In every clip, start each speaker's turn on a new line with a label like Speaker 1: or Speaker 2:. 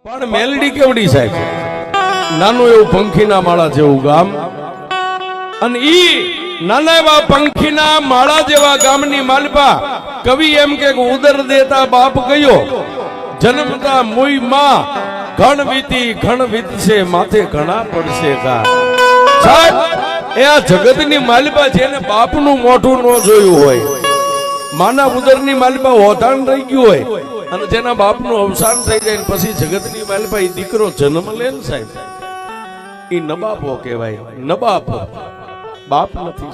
Speaker 1: પણ મેલડી કેવડી સાહેબ, નાનું એવું પંખીના માળા જેવું ગામ, અને ઈ નાના એવા પંખીના માળા જેવા ગામની માલપા કવિ એમ કે ઉદર દેતા બાપ ગયો, જન્મતા મુઈ માં ઘણ વીતશે માથે ઘણા પડશે કા. સાહેબ એ આ જગતની માલપા જેને બાપનું મોઢું ન જોયું હોય, માના ઉદરની માલપા ઓધાણ રહી ગયું હોય, અને જેના બાપનું અવસાન થઈ જાય ને પછી જગતની માલપા એ દીકરો જન્મ લે ને સાહેબ, એ નબાપો કહેવાય. નબાપો બાપ નથી.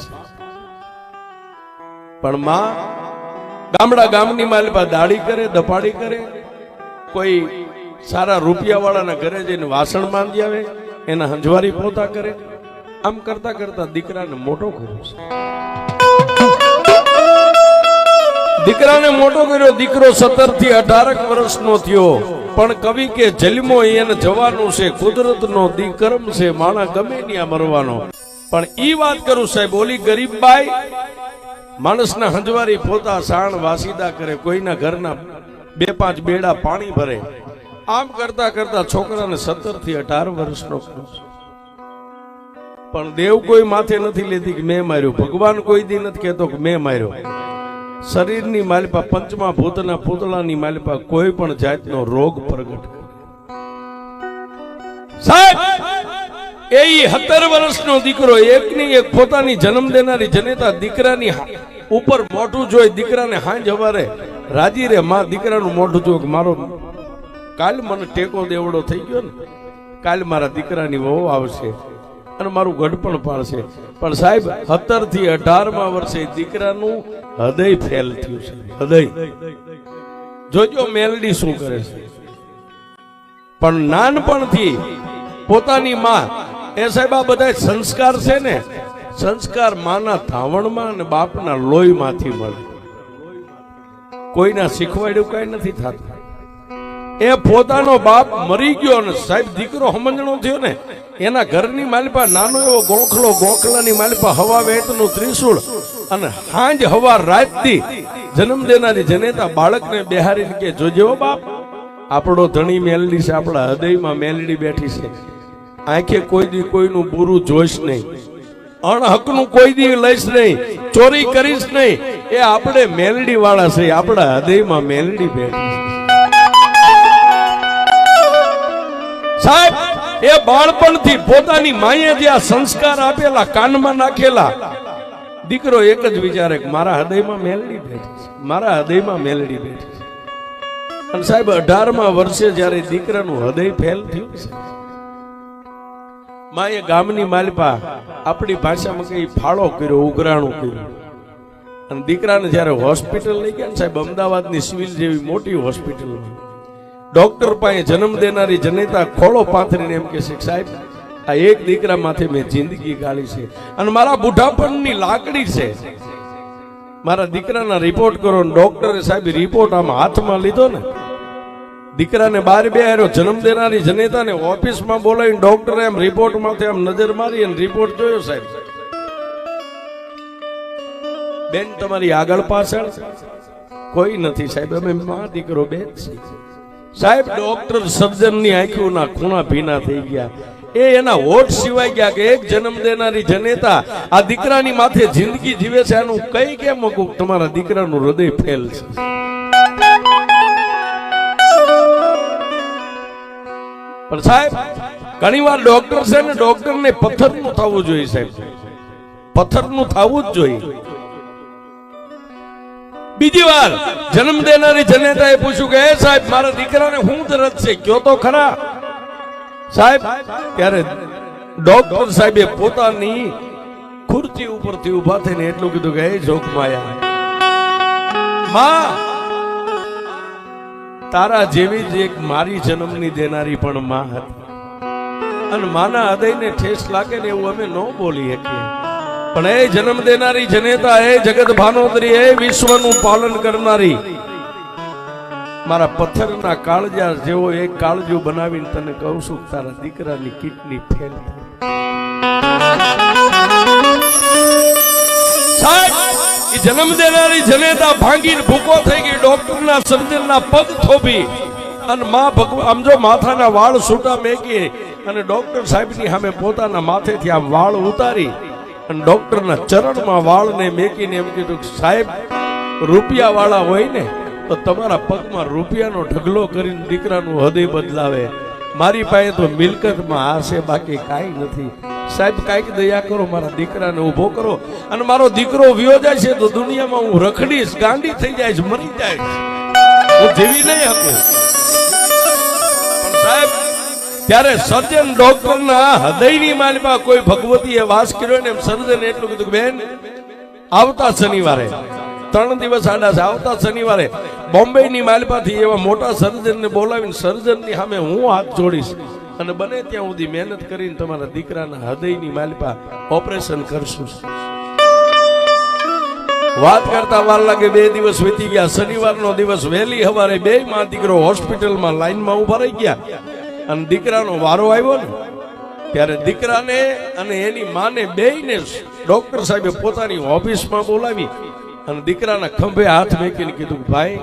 Speaker 1: પણ માં ગામની માલપા દાડી કરે, દપાડી કરે, કોઈ સારા રૂપિયા વાળાના ઘરે જઈને વાસણ માંદી આવે, એના હંજવારી પોતા કરે. આમ કરતા કરતા દીકરાને મોટો કર્યો છે. દીકરાને મોટો કર્યો. દીકરો 17 થી 18 વર્ષનો થયો. પણ કવિ કે જન્મો એને જવાનું છે, કુદરતનો દીકરમ છે, માણા ગમે ત્યાં મરવાનો. પણ ઈ વાત કરું સાહેબ, ઓલી ગરીબ બાઈ માણસના હંજવારી પોતા સાણ વાસીદા કરે, કોઈના ઘરના 2-5 બેડા પાણી ભરે. આમ કરતા કરતા છોકરાને 17 થી 18 વર્ષનો કર્યો. પણ દેવ કોઈ માથે નથી લેતી કે મેં માર્યો, ભગવાન કોઈ દી નથી કહેતો કે મેં માર્યો. શરીરની માલિપા પંચમા ભૂતના પૂતળાની માલિપા કોઈ પણ જાતનો રોગ પ્રગટ કરે. સાહેબ એ 17 વર્ષનો દીકરો, એકની એક પોતાની જન્મ દેનારી જનેતા દીકરાની ઉપર મોઢું જોઈ, દીકરાને હાંજ હવારે રાજી રે માં દીકરાનું મોઢું જોયું કે મારો કાલ મને ટેકો દેવડો થઈ ગયો ને, કાલ મારા દીકરાની વહુ આવશે અને મારું ગઢપણ પાડશે. પણ સાહેબ 17 થી 18 વર્ષે દીકરાનું હૃદય ફેલ થયું છે. હૃદય જોજો મેલડી શું કરે છે. પણ નાનપણથી પોતાની માં, એ સાહેબ આ બધા સંસ્કાર છે ને, સંસ્કાર માના ધાવણમાં અને બાપના લોહીમાંથી મળે. કોઈના શીખવાડ્યું કઈ નથી થતું. એ પોતાનો બાપ મરી ગયો ને સાહેબ દીકરો સમજણો થયો ને, એના ઘરની માલિપા નાનો એવો ગોખલો, ગોખલાની માલિપા હવા વેતનું ત્રિશુળ, અને હાંજ હવા રાતથી જન્મ દેનારી જનેતા બાળકને બેહારીને કે જોજો બાપ, આપણો ધણી મેલડી છે, આપણા હૃદયમાં મેલડી બેઠી છે. આંખે કોઈ દી કોઈનું બુરું જોઈશ નહીં, અણહકનું કોઈ દી લઈશ નહીં, ચોરી કરીશ નહીં. એ આપણે મેલડી વાળા છે, આપણા હૃદયમાં મેલડી બેઠી છે. સાહેબ એ બાળપણથી પોતાની માએ જે આ સંસ્કાર આપેલા, કાનમાં નાખેલા, દીકરો એક જ વિચારે કે મારા હૃદયમાં મેલડી બેઠી છે, મારા હૃદયમાં મેલડી બેઠી છે. અને સાહેબ 18મા વર્ષે જયારે દીકરાનું હૃદય ફેલ થયું છે, માએ ગામની માલપા આપણી ભાષામાં કઈ ફાળો કર્યો, ઉઘરાણું કર્યું. અને દીકરાને જયારે હોસ્પિટલ લઈ ગયા ને સાહેબ, અમદાવાદની સિવિલ જેવી મોટી હોસ્પિટલ, ડોક્ટર પાસે જન્મ દેનારી જનેતા ખોળો પાથરીને એમ કે છે સાહેબ આ એક દીકરા માથે મેં જિંદગી ગાળી છે અને મારા બુઢાપણની લાકડી છે, મારા દીકરાના રિપોર્ટ કરો. ડોક્ટરે સાહેબ રિપોર્ટ આમ હાથમાં લીધો ને, દીકરાને બહાર બેહાર્યો, જન્મ દેનારી જનેતાને ઓફિસમાં બોલાવીને ડોક્ટરે એમ રિપોર્ટમાંથી આમ નજર મારી અને રિપોર્ટ જોયો. સાહેબ બેન તમારી આગળ પાછળ કોઈ નથી સાહેબ, અમે માં દીકરો બે જ છીએ. સાહેબ ડોક્ટર સર્જનની આંખોના ખૂણા ભીના થઈ ગયા. એ એના હોઠ સિવાય ગયા કે એક જન્મ દેનારી જનેતા આ દીકરાની માથે જિંદગી જીવે છે, આનું કઈ કેમ મૂકું, તમારા દીકરાનું હૃદય ફેલ છે. પણ સાહેબ ઘણી વાર ડોક્ટર છે ને, ડોક્ટરને પથ્થરનું થવું જોઈએ સાહેબ, પથ્થરનું થવું જ જોઈએ. બીજી વાર જન્મ દેનારી જનેતાએ પૂછ્યું કે એ સાહેબ મારા દીકરાને શું દર્દ છે, કયો તો ખરા સાહેબ. ત્યારે ડોક્ટર સાહેબે પોતાની ખુરચી ઉપરથી ઉભા થઈને એટલું કીધું કે એ જોક માયા, માં તારા જેવી જ એક મારી જન્મની દેનારી પણ માં હતી, અને માના હૃદયને ઠેસ લાગે ને એવું અમે ન બોલી શકીએ. પણ એ જન્મ દેનારી જનેતા, એ જગત ભાનોદરી, એ વિશ્વનું પાલન કરનારી, મારા પથ્થરના કાળજા જેવો એક કાળજો બનાવીને તને કહું છું તારા દીકરાની કિડની ફેલ. જન્મ દેનારી જનેતા ભાંગીને ભૂકો થઈ ગઈ, ડોક્ટરના સર્જનના પગ થોભી અને માં ભગવાન આમ જો માથાના વાળ છૂટા મેકી અને ડોક્ટર સાહેબની સામે પોતાના માથેથી આમ વાળ ઉતારી અને ડોક્ટરના ચરણમાં વાળને મેકીને એમ કીધું સાહેબ રૂપિયા વાળા હોય ને તો તમારા પગમાં રૂપિયાનો ઢગલો કરીને દીકરાનું હૃદય બદલાવે, મારી પાસે તો મિલકતમાં આ છે, બાકી કાંઈ નથી. સાહેબ કાંઈક દયા કરો, મારા દીકરાને ઊભો કરો. અને મારો દીકરો વિયો જાય છે તો દુનિયામાં હું રખડીશ, ગાંડી થઈ જાય, મરી જાય, હું જીવી નહીં શકું. પણ સાહેબ ત્યારે સર્જન ડોક્ટરના હૃદયની માલિપા કોઈ ભગવતીએ વાસ કર્યો ને એમ સર્જન એટલું કીધું, બેન આવતા શનિવારે 3 દિવસ આડા છે, આવતા શનિવારે બોમ્બેની માલિપાથી એવા મોટા સર્જનને બોલાવીને સર્જનની સામે હું હાથ જોડીશ અને બને ત્યાં સુધી મહેનત કરીને તમારા દીકરાના હૃદયની માલિપા ઓપરેશન કરશું. વાત કરતા વાર લાગે 2 દિવસ વીતી ગયા. શનિવારનો દિવસ વહેલી સવારે 2 માં દીકરો હોસ્પિટલમાં લાઈનમાં ઉભા રહી ગયા અને દીકરાનો વારો આવ્યો ને ત્યારે દીકરાને અને એની માને બેયને ડોક્ટર સાહેબે પોતાની ઓફિસમાં બોલાવી અને દીકરાના ખંભે હાથ મૂકીને કીધું, ભાઈ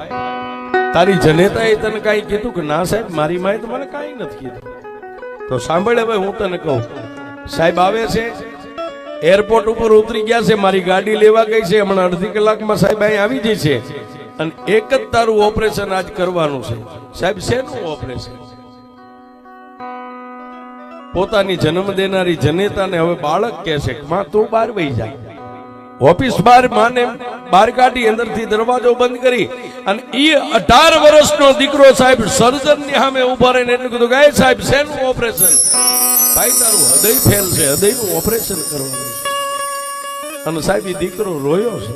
Speaker 1: તારી જનેતાએ તને કાંઈ કીધું કે ના? સાહેબ મારી માએ તો મને કાંઈ નથી કીધું. તો સાંભળે ભાઈ, હું તને કહું, સાહેબ આવે છે, એરપોર્ટ ઉપર ઉતરી ગયા છે, મારી ગાડી લેવા ગઈ છે, હમણાં અડધી કલાકમાં સાહેબ અહીં આવી જાય છે અને એક જ તારું ઓપરેશન આજ કરવાનું છે. સાહેબ શેનું ઓપરેશન? પોતાની જન્મ દેનારી જનેતાને હવે બાળક કહે છે કે માં તું બહાર વહી જા. ઓફિસ બહાર માને બહાર કાઢી અંદરથી દરવાજો બંધ કરી અને ઈ 18 વર્ષનો દીકરો સાહેબ સર્જનની સામે ઉભા રહીને એટલું કીધું કે સાહેબ શેનું ઓપરેશન? ભાઈ તારું હૃદય ફેલ છે, હૃદયનું ઓપરેશન કરવાનું છે. અને સાહેબ એ દીકરો રોયો છે.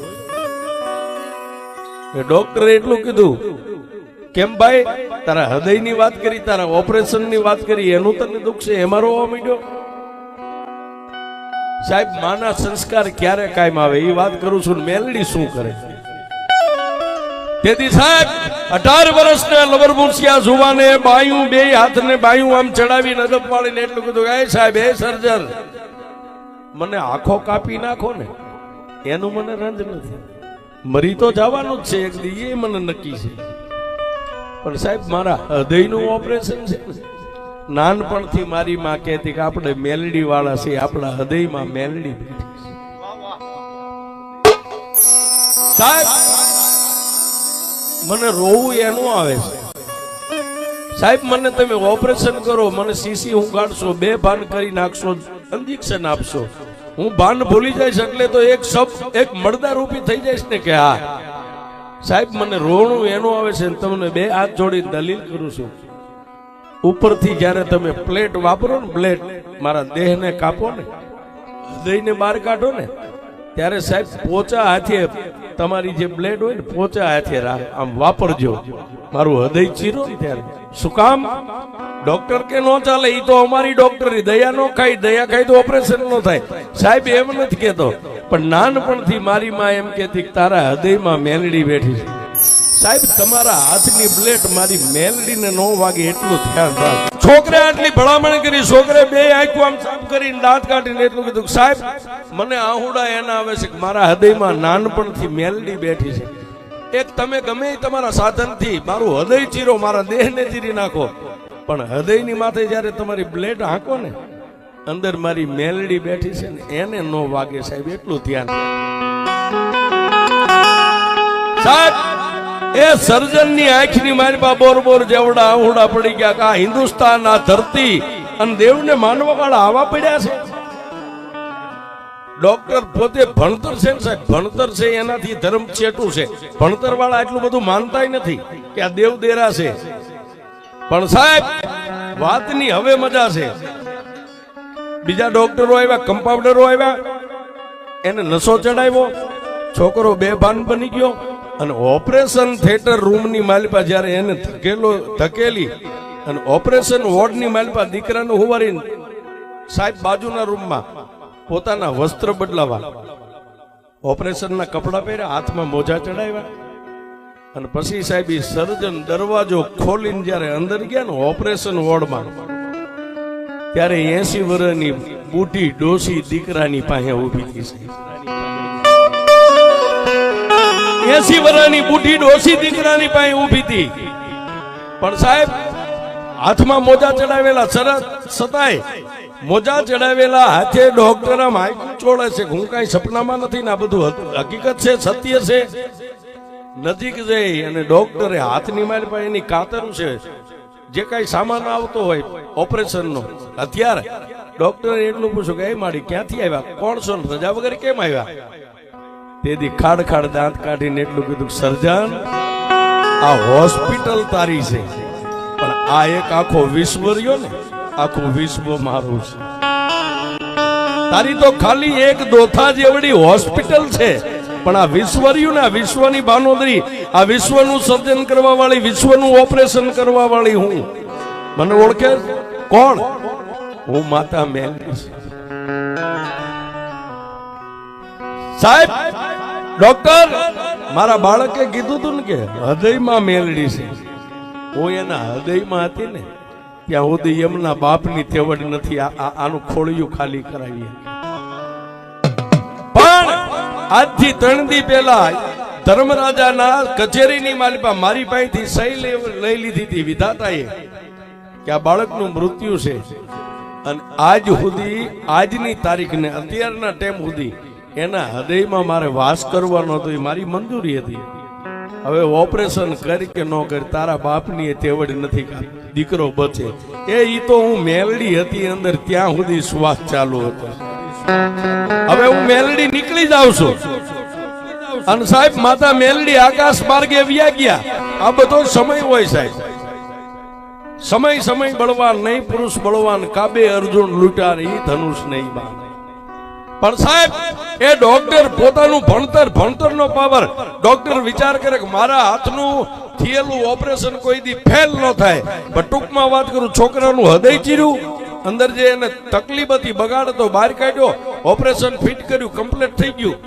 Speaker 1: ડોક્ટરે એટલું કીધું, કેમ ભાઈ તારા હૃદયની વાત કરી, તારા ઓપરેશનની વાત કરી, એનું તને દુઃખ છે, એમાં રોવા માંડ્યો? સાહેબ માના સંસ્કાર ક્યારે કાયમ આવે એ વાત કરું છું. મેલડી શું કરે? તેથી સાહેબ 18 વર્ષના લવરમુસિયા જુવાને બાયું 2 હાથને બાયું આમ ચડાવી નજપ વાળીને એટલું કીધું, એ સાહેબ એ સર્જન મને આંખો કાપી નાખો ને એનું મને રંજ નથી, મરી તો જવાનું જ છે એક દી, એ મને નક્કી છે, પણ સાહેબ મારા હૃદયનું ઓપરેશન છે. નાનપણથી મારી માં કહેતી કે આપણે મેલડી વાળા છીએ, આપણા હૃદયમાં મેલડી બેઠી છે. સાહેબ મને રોવું એનું આવે છે. સાહેબ મને તમે ઓપરેશન કરો, મને સીસી ઉગાડશો, 2 ભાન કરી નાખશો, ઇન્જેક્શન આપશો, હું ભાન ભૂલી જઈશ એટલે તો એક મરદા રૂપી થઈ જઈશ ને કે હા. સાહેબ મને રોણું એનું આવે છે, તમને 2 હાથ જોડી દલીલ કરું છું. ઉપરથી જ્યારે તમે પ્લેટ વાપરો ને, પ્લેટ મારા દેહને કાપો ને, હૃદયને બહાર કાઢો ને, ત્યારે સાહેબ પોચા હાથે તમારી જે બ્લેડ હોય ને પોચા હાથે આમ વાપરજો. મારું હૃદય ચીરો ને ત્યારે શું કામ? ડોક્ટર કે નો ચાલે, એ તો અમારી ડોક્ટરી, દયા નો ખાય, દયા ખાય તો ઓપરેશન નો થાય. સાહેબ એમ નથી કેતો, પણ નાનપણથી મારી માં એમ કહેતી કે તારા હૃદયમાં મેલડી બેઠી છે. સાહેબ તમારા હાથની બ્લેડ મારી મેલડીને નો વાગે એટલું ધ્યાન રાખ. છોકરે આટલી ભલામણ કરી, છોકરે 2 આંખો આમ સાફ કરીને દાંત કાઢીને એટલું કીધું, સાહેબ મને આહુડા એના આવે છે કે મારા હૃદયમાં નાનપણથી મેલડી બેઠી છે. એક તમે ગમે તમારા સાધનથી મારું હૃદય ચીરો, મારા દેહને ચીરી નાખો, પણ હૃદયની માથે જ્યારે તમારી બ્લેડ હાંકો ને, અંદર મારી મેલડી બેઠી છે ને એને નો વાગે. સાહેબ એટલું ધ્યાન. સાહેબ એ સર્જનની આંખની મારી બોર જેવડા આહુડા પડી ગયા કે આ હિન્દુસ્તાન, આ ધરતી અને દેવને માનવા વાળા આવા પડ્યા છે. ડોક્ટર પોતે ભણતર છે ને સાહેબ, ભણતર છે એનાથી ધર્મ ચેટું છે. ભણતર વાળા એટલું બધું માનતા નથી કે આ દેવ દેરા છે. પણ સાહેબ વાતની હવે મજા છે. બીજા ડોક્ટરો આવ્યા, કમ્પાઉન્ડરો આવ્યા, એને નશો ચડાવ્યો, છોકરો બેભાન બની ગયો અને ઓપરેશન થિયેટર રૂમની માલિપા જ્યારે એને ધકેલી અને ઓપરેશન વોર્ડની માલિપા દીકરાને હોવારીને સાહેબ બાજુના રૂમમાં પોતાના વસ્ત્ર બદલાવા, ઓપરેશનના કપડા પહેર્યા, હાથમાં મોજા ચડાવ્યા અને પછી સાહેબ એ સર્જન દરવાજો ખોલીને જ્યારે અંદર ગયા ને ઓપરેશન વોર્ડમાં, ત્યારે 80 વર્ષની બુઢી ડોસી દીકરાની પાસે ઊભી હતી. 80 વર્ષની બુઢી ડોસી દીકરાની પાસે ઊભી હતી પણ સાહેબ હાથમાં મોજા ચડાવેલા છતાંય મોજા ચડાવેલા હાથે ડોક્ટર માઇક ચોળે છે. હું કઈ સપનામાં નથી ને, આ બધું હકીકત છે, સત્ય છે. નજીક જઈ અને ડોક્ટરે હાથની મારી પાસે એની કાતરું છે, જે કઈ સામાન આવતો હોય ઓપરેશનનો હથિયાર, ડોક્ટરે એટલું પૂછ્યું કે એ મારી ક્યાંથી આવ્યા, કોણ છો, રજા વગર કેમ આવ્યા? તેથી ખાડ ખાડ દાંત કાઢીને એટલું કીધું, સર્જન આ હોસ્પિટલ તારી છે, પણ આ એક આખો વિશ્વ રહ્યો ને, આખું વિશ્વ મારું છે. તારી તો ખાલી એક દોથા જેવડી હોસ્પિટલ છે, પણ આ વિશ્વ રહ્યું ને, આ વિશ્વની બાનોદરી, આ વિશ્વનું સર્જન કરવા વાળી, વિશ્વનું ઓપરેશન કરવા વાળી હું. મને ઓળખે કોણ? હું માતા મેલડી છું. સાહેબ ડોક્ટર મારા બાળકે કીધું હતું ને કે હૃદયમાં મેલડી છે. હું એના હૃદયમાં હતી ને ત્યાં સુધી એમના બાપની તેવડ નથી આનું ખોળિયું ખાલી કરાવીએ. પણ આજથી 3 દી પહેલા ધર્મરાજાના કચેરીની માલિકા મારી પાસેથી સહી લઈ લીધી હતી વિધાતાએ કે આ બાળકનું મૃત્યુ છે, અને આજ સુધી, આજની તારીખને, અત્યારના ટાઈમ સુધી એના હૃદયમાં મારે વાસ કરવાનો હતો, એ મારી મંજૂરી હતી. હવે ઓપરેશન કરી કે ન કરી તારા બાપની તેવડ નથી, દીકરો બચે. ઈ તો હું મેલડી હતી અંદર, ત્યાં સુધી શ્વાસ ચાલુ હતો. હવે હું મેલડી નીકળી જાઉં છું, અને સાહેબ માતા મેલડી આકાશ માર્ગે વ્યા ગયા. આ બધો સમય હોય સાહેબ, સમય બળવાન નહીં, પુરુષ બળવાન, કાબે અર્જુન લૂંટાર, ઈ ધનુષ નહીં બાણ. પણ સાહેબ એ ડોક્ટર પોતાનું ભણતરનો પાવર, ડોક્ટર વિચાર કરે કે મારા હાથનું થયેલું ઓપરેશન કોઈ દી ફેલ ન થાય. પણ ટૂંકમાં વાત કરું, છોકરાનું હૃદય ચીર્યું, અંદર જે એને તકલીફ હતી બગાડ હતો બહાર કાઢ્યો, ઓપરેશન ફિટ કર્યું, કમ્પ્લીટ થઈ ગયું.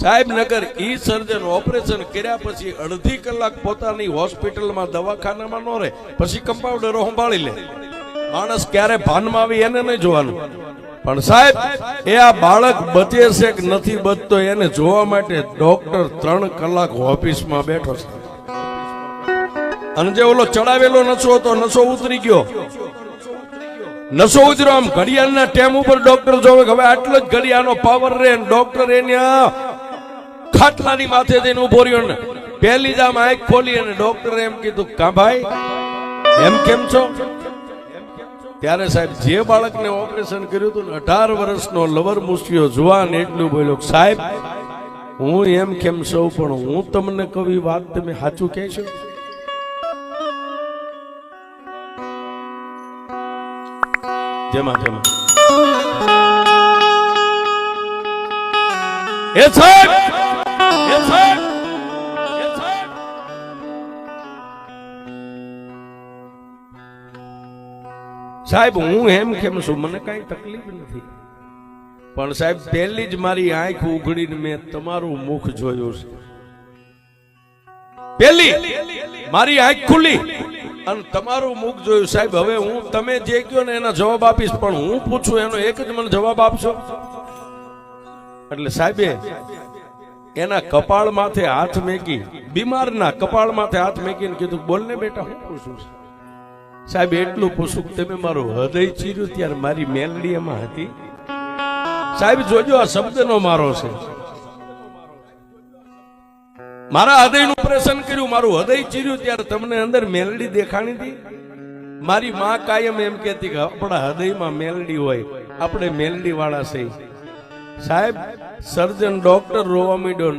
Speaker 1: સાહેબ નગર ઈ સર્જન ઓપરેશન કર્યા પછી 1.5 કલાક પોતાની હોસ્પિટલમાં દવાખાનામાં ન રહે, પછી કમ્પાઉન્ડરો સંભાળી લે. માણસ ક્યારે ભાનમાં આવી એને નહીં જોવાનું. પણ સાહેબ એ આ બાળક બચે છે કે નથી બચતો એને જોવા માટે ડોક્ટર 3 કલાક ઓફિસમાં બેઠો છે. અને જે ઓલો ચડાવેલો નશો હતો, નશો ઉતરી ગયો, નશો ઉતર્યો. આમ ઘડિયાળના ટેમ ઉપર ડોક્ટર જોવે કે હવે આટલો જ ઘડિયાળનો પાવર રહે. ડોક્ટર એની ખાટલાની માથે જઈને ઉભો રહ્યો ને પહેલી જ આમ આંખ ખોલી અને ડોક્ટરે એમ કીધું, કા ભાઈ એમ કેમ છો? ત્યારે સાહેબ જે બાળકને ઓપરેશન કર્યું હતું 18 વર્ષનો લવર મુસ્યો જુવાન એટલું બોલ્યો, સાહેબ હું એમ કેમ સૌ, પણ હું તમને કવી વાત તમે સાચું કહેશો? જેમાં એ સાહેબ સાહેબ હું એમ કેમ છું, મને કઈ તકલીફ નથી, પણ સાહેબ પહેલી જ મારી આંખ ઉઘડીને મેં તમારું મુખ જોયું છે. પહેલી મારી આંખ ખુલી અને તમારું મુખ જોયું. સાહેબ હવે હું તમે જે કહો ને એના જવાબ આપીશ, પણ હું પૂછું એનો એક જ મને જવાબ આપશો? એટલે સાહેબે એના કપાળ માથે હાથ મેકી, બીમારના કપાળ માથે હાથ મેકીને કીધું, બોલ ને બેટા હું પૂછું છું? સાહેબ એટલું પૂછું કે તમે મારું હૃદય ચીર્યું ત્યારે મારી મેલડી એમાં હતી. સાહેબ જોજો આ શબ્દનો મારો છે. મારા હૃદયનું ઓપરેશન કર્યું, મારું હૃદય ચીર્યું ત્યારે તમને અંદર મેલડી દેખાણી હતી. મારી માં કાયમ એમ કહેતી કે આપણા હૃદયમાં મેલડી હોય, આપણે મેલડી વાળા છે. સાહેબ સર્જન ડોક્ટર રોવા માંડ્યો,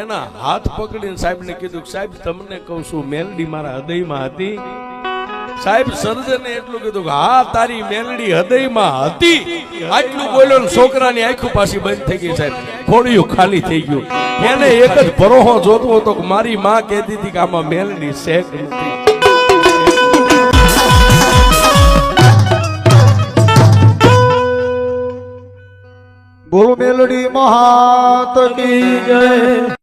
Speaker 1: એના હાથ પકડીને સાહેબને કીધું, સાહેબ તમને કહું છું મેલડી મારા હૃદયમાં હતી. સાહેબ સર્જને એટલું કીધું કે હા તારી મેલડી હૃદયમાં હતી. આટલું બોલ્યો ને છોકરાની આંખો પાછી બંધ થઈ ગઈ. સાહેબ ખોડિયું ખાલી થઈ ગયું. એને એક જ ભરોહો જોતો હતો કે મારી માં કહેતી હતી કે આમાં મેલડી છે કે નથી.
Speaker 2: બોલો મેલડી મહાત કી જય.